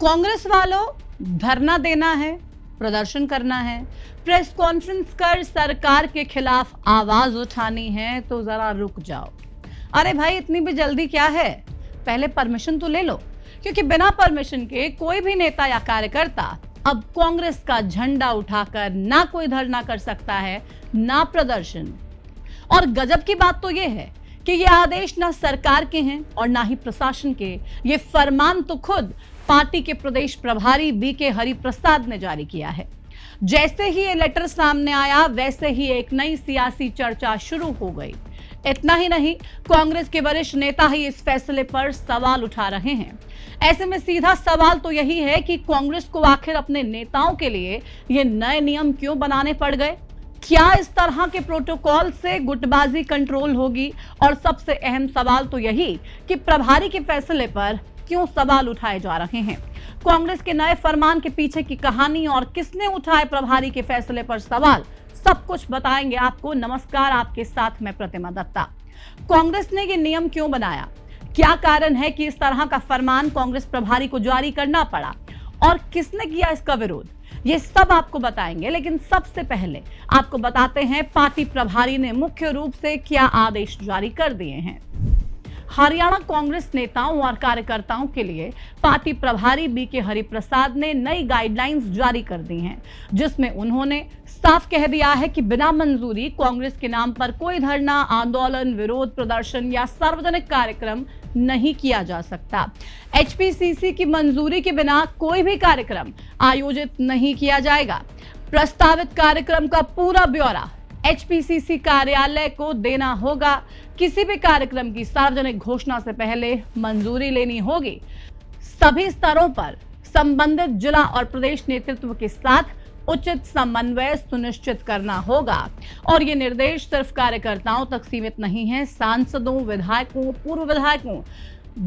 कांग्रेस वालों धरना देना है, प्रदर्शन करना है, प्रेस कॉन्फ्रेंस कर सरकार के खिलाफ आवाज उठानी है तो जरा रुक जाओ। अरे भाई, इतनी भी जल्दी क्या है? पहले परमिशन तो ले लो, क्योंकि बिना परमिशन के कोई भी नेता या कार्यकर्ता अब कांग्रेस का झंडा उठाकर ना कोई धरना कर सकता है, ना प्रदर्शन। और गजब की बात तो यह है कि ये आदेश ना सरकार के हैं और ना ही प्रशासन के। ये फरमान तो खुद पार्टी के प्रदेश प्रभारी बीके हरिप्रसाद ने जारी किया है। जैसे ही ये लेटर सामने आया, वैसे ही एक नई सियासी चर्चा शुरू हो गई। इतना ही नहीं, कांग्रेस के वरिष्ठ नेता ही इस फैसले पर सवाल उठा रहे हैं। ऐसे में सीधा सवाल तो यही है कि कांग्रेस को आखिर अपने नेताओं के लिए ये नए नियम क्यों बनाने पड़ गए? क्या इस तरह के प्रोटोकॉल से गुटबाजी कंट्रोल होगी? और सबसे अहम सवाल तो यही कि प्रभारी के फैसले पर क्यों सवाल उठाए जा रहे हैं? कांग्रेस के नए फरमान के पीछे की कहानी और किसने उठाए प्रभारी के फैसले पर सवाल, सब कुछ बताएंगे आपको। नमस्कार, आपके साथ मैं प्रतिमा दत्ता। कांग्रेस ने ये नियम क्यों बनाया? क्या कारण है कि इस तरह का फरमान कांग्रेस प्रभारी को जारी करना पड़ा? और किसने किया इसका विरोध? ये सब आपको बताएंगे, लेकिन सबसे पहले आपको बताते हैं पार्टी प्रभारी ने मुख्य रूप से क्या आदेश जारी कर दिए हैं। हरियाणा कांग्रेस नेताओं और कार्यकर्ताओं के लिए पार्टी प्रभारी बीके हरिप्रसाद ने नई गाइडलाइंस जारी कर दी हैं, जिसमें उन्होंने साफ कह दिया है कि बिना मंजूरी कांग्रेस के नाम पर कोई धरना, आंदोलन, विरोध प्रदर्शन या सार्वजनिक कार्यक्रम नहीं किया जा सकता। एचपीसीसी की मंजूरी के बिना कोई भी कार्यक्रम आयोजित नहीं किया जाएगा। प्रस्तावित कार्यक्रम का पूरा ब्यौरा एचपीसीसी कार्यालय को देना होगा। किसी भी कार्यक्रम की सार्वजनिक घोषणा से पहले मंजूरी लेनी होगी। सभी स्तरों पर संबंधित जिला और प्रदेश नेतृत्व के साथ उचित समन्वय सुनिश्चित करना होगा। और ये निर्देश सिर्फ कार्यकर्ताओं तक सीमित नहीं है, सांसदों, विधायकों, पूर्व विधायकों,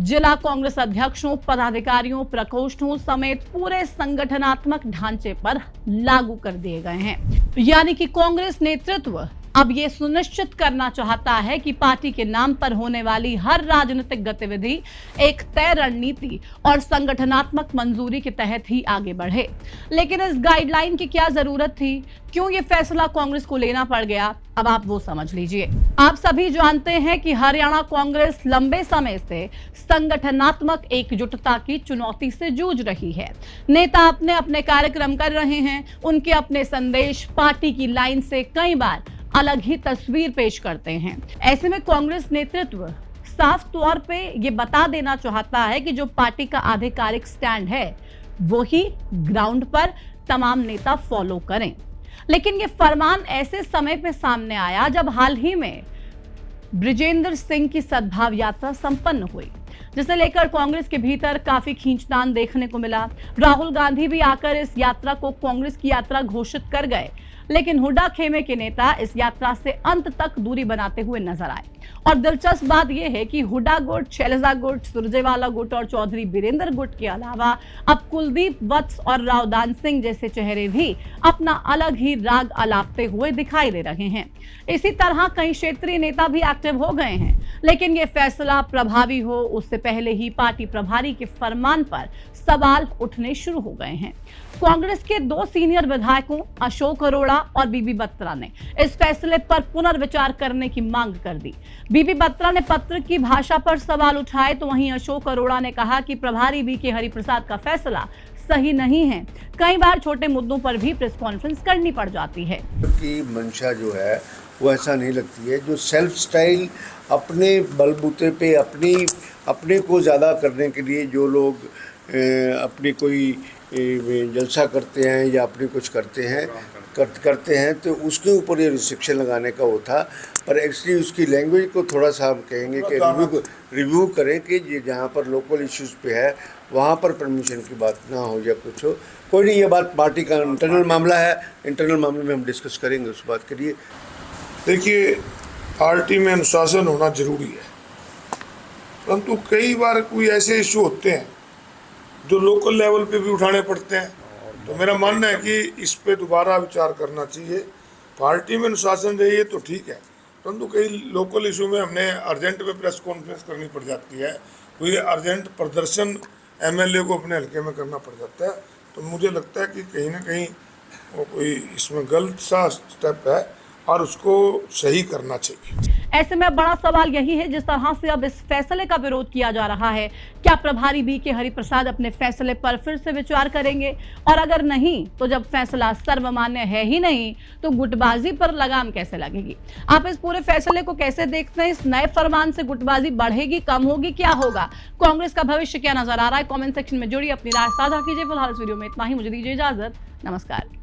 जिला कांग्रेस अध्यक्षों, पदाधिकारियों, प्रकोष्ठों समेत पूरे संगठनात्मक ढांचे पर लागू कर दिए गए हैं। यानी कि कांग्रेस नेतृत्व अब ये सुनिश्चित करना चाहता है कि पार्टी के नाम पर होने वाली हर राजनीतिक गतिविधि एक तय रणनीति और संगठनात्मक मंजूरी के तहत ही आगे बढ़े। लेकिन इस गाइडलाइन की क्या जरूरत थी? क्यों ये फैसला कांग्रेस को लेना पड़ गया? अब आप वो समझ लीजिए। आप सभी जानते हैं कि हरियाणा कांग्रेस लंबे समय से संगठनात्मक एकजुटता की चुनौती से जूझ रही है। नेता अपने अपने कार्यक्रम कर रहे हैं, उनके अपने संदेश पार्टी की लाइन से कई बार अलग ही तस्वीर पेश करते हैं। ऐसे में कांग्रेस नेतृत्व साफ तौर पे ये बता देना चाहता है कि जो पार्टी का आधिकारिक स्टैंड है वो ही ग्राउंड पर तमाम नेता फॉलो करें। लेकिन ये फरमान ऐसे समय पे सामने आया जब हाल ही में बृजेंद्र सिंह की सद्भाव यात्रा संपन्न हुई, जिसे लेकर कांग्रेस के भीतर काफी खींचतान देखने को मिला। राहुल गांधी भी आकर इस यात्रा को कांग्रेस की यात्रा घोषित कर गए, लेकिन हुड्डा खेमे के नेता इस यात्रा से अंत तक दूरी बनाते हुए नजर आए। और दिलचस्प बात यह है कि हुड्डा गुट, शैलजा गुट, सुरजेवाला गुट और चौधरी बीरेंद्र गुट के अलावा अब कुलदीप वत्स और रावदान सिंह जैसे चेहरे भी अपना अलग ही राग अलापते हुए दिखाई दे रहे हैं। इसी तरह कई क्षेत्रीय नेता भी एक्टिव हो गए हैं। लेकिन यह फैसला प्रभावी हो उससे पहले ही पार्टी प्रभारी के फरमान पर सवाल उठने शुरू हो गए हैं। कांग्रेस के दो सीनियर विधायकों अशोक अरोड़ा और बीबी बत्रा ने इस फैसले पर पुनर्विचार करने की मांग कर दी। बीबी बत्रा ने पत्र की भाषा पर सवाल उठाए, तो वहीं अशोक अरोड़ा ने कहा कि प्रभारी बीके हरिप्रसाद का फैसला सही नहीं है। कई बार छोटे मुद्दों पर भी प्रेस कॉन्फ्रेंस करनी पड़ जाती है। की मंशा जो है वो ऐसा नहीं लगती है। जो सेल्फ स्टाइल अपने बलबूते पे अपने को ज़्यादा करने के लिए जो लोग अपनी कोई जलसा करते हैं या अपनी कुछ करते हैं तो उसके ऊपर ये रिस्ट्रिक्शन लगाने का वो था। पर एक्चुअली उसकी लैंग्वेज को थोड़ा सा हम कहेंगे कि रिव्यू करें कि ये जहाँ पर लोकल इश्यूज़ पे है वहाँ पर परमिशन की बात ना हो या कुछ हो। कोई नहीं, ये बात पार्टी का इंटरनल मामला है, इंटरनल मामले में हम डिस्कस करेंगे उस बात के लिए। देखिए, पार्टी में अनुशासन होना जरूरी है, परंतु कई बार कोई ऐसे इशू होते हैं जो लोकल लेवल पे भी उठाने पड़ते हैं। तो मेरा मानना है कि इस पे दोबारा विचार करना चाहिए। पार्टी में अनुशासन रही तो ठीक है, परंतु कई लोकल इशू में हमने अर्जेंट में प्रेस कॉन्फ्रेंस करनी पड़ जाती है, कोई अर्जेंट प्रदर्शन एमएलए को अपने हल्के में करना पड़ जाता है। तो मुझे लगता है कि कहीं ना कहीं वो कोई इसमें गलत सा स्टेप है और उसको सही करना चाहिए। ऐसे में अब बड़ा सवाल यही है, जिस तरह से अब इस फैसले का विरोध किया जा रहा है, क्या प्रभारी बीके हरिप्रसाद अपने फैसले पर फिर से विचार करेंगे? और अगर नहीं, तो जब फैसला सर्वमान्य है ही नहीं, तो गुटबाजी पर लगाम कैसे लगेगी? आप इस पूरे फैसले को कैसे देखते हैं? इस नए फरमान से गुटबाजी बढ़ेगी, कम होगी, क्या होगा? कांग्रेस का भविष्य क्या नजर आ रहा है? कॉमेंट सेक्शन में जुड़िए, अपनी राय साझा कीजिए। फिलहाल इस वीडियो में इतना ही, मुझे दीजिए इजाजत, नमस्कार।